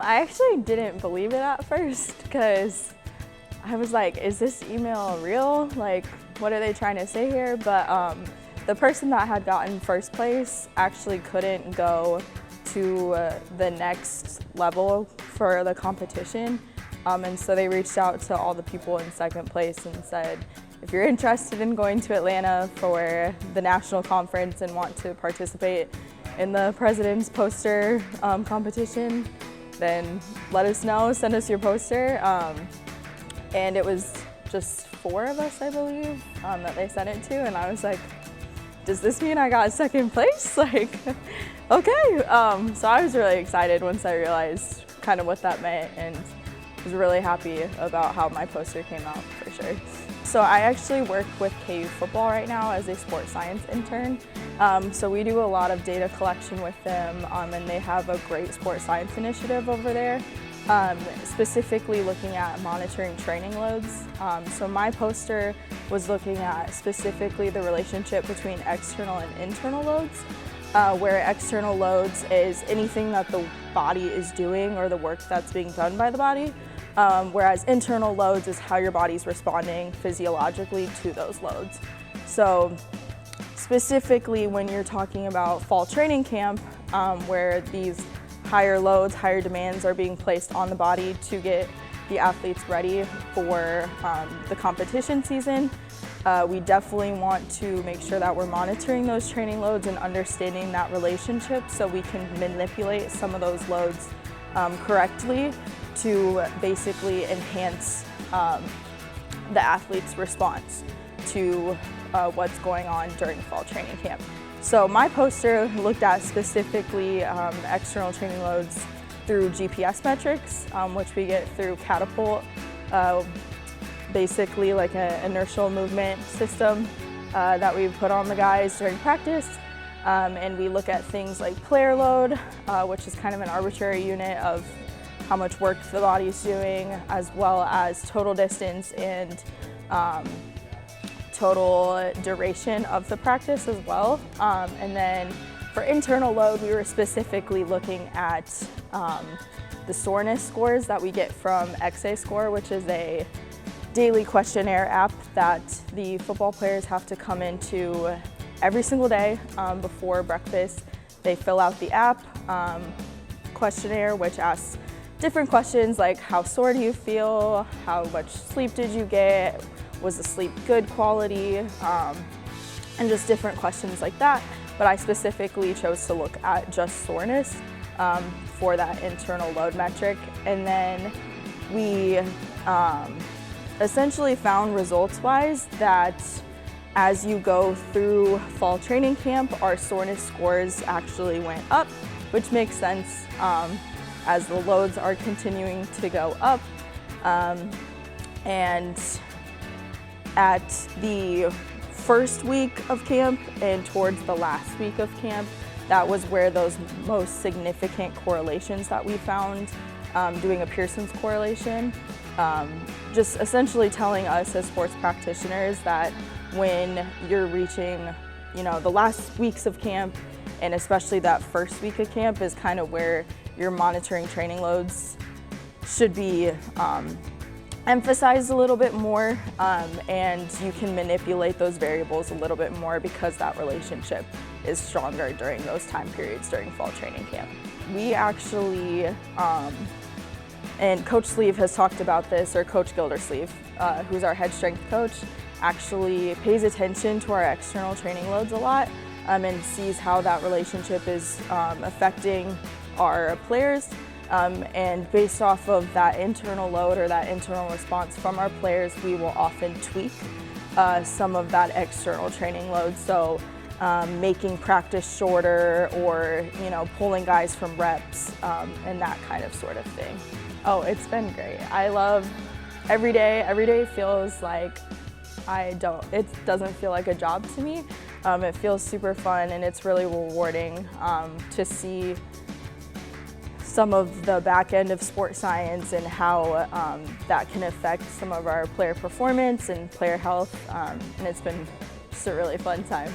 I actually didn't believe it at first because I was like, is this email real? Like, what are they trying to say here? But the person that had gotten first place actually couldn't go to the next level for the competition. And so they reached out to all the people in second place and said, if you're interested in going to Atlanta for the national conference and want to participate in the president's poster competition, then let us know, send us your poster. And it was just 4 of us, I believe, that they sent it to. And I was like, does this mean I got second place? Like, okay. So I was really excited once I realized kind of what that meant, and was really happy about how my poster came out for sure. So I actually work with KU football right now as a sports science intern. So we do a lot of data collection with them, and they have a great sports science initiative over there, specifically looking at monitoring training loads. So my poster was looking at specifically the relationship between external and internal loads, where external loads is anything that the body is doing or the work that's being done by the body, whereas internal loads is how your body's responding physiologically to those loads. So specifically when you're talking about fall training camp, where these higher loads, higher demands are being placed on the body to get the athletes ready for the competition season, we definitely want to make sure that we're monitoring those training loads and understanding that relationship so we can manipulate some of those loads correctly to basically enhance the athlete's response to what's going on during fall training camp. So my poster looked at specifically external training loads through GPS metrics, which we get through Catapult, basically like an inertial movement system that we put on the guys during practice. And we look at things like player load, which is kind of an arbitrary unit of how much work the body's doing, as well as total distance and total duration of the practice as well. And then for internal load, we were specifically looking at the soreness scores that we get from XA-Score, which is a daily questionnaire app that the football players have to come into every single day before breakfast. They fill out the app questionnaire, which asks different questions like how sore do you feel, how much sleep did you get, was the sleep good quality, and just different questions like that. But I specifically chose to look at just soreness for that internal load metric. And then we essentially found results-wise that as you go through fall training camp, our soreness scores actually went up, which makes sense as the loads are continuing to go up. And at the first week of camp and towards the last week of camp, that was where those most significant correlations that we found, doing a Pearson's correlation, just essentially telling us as sports practitioners that when you're reaching, the last weeks of camp, and especially that first week of camp is kind of where your monitoring training loads should be emphasized a little bit more, and you can manipulate those variables a little bit more because that relationship is stronger during those time periods during fall training camp. We actually, and Coach Sleeve has talked about this, or Coach Gildersleeve, who's our head strength coach, actually pays attention to our external training loads a lot and sees how that relationship is affecting our players. And based off of that internal load or that internal response from our players, we will often tweak some of that external training load. So making practice shorter, or pulling guys from reps, and that kind of sort of thing. Oh, it's been great. I love every day. Every day feels like it doesn't feel like a job to me. It feels super fun, and it's really rewarding to see some of the back end of sports science and how that can affect some of our player performance and player health, and it's been just a really fun time.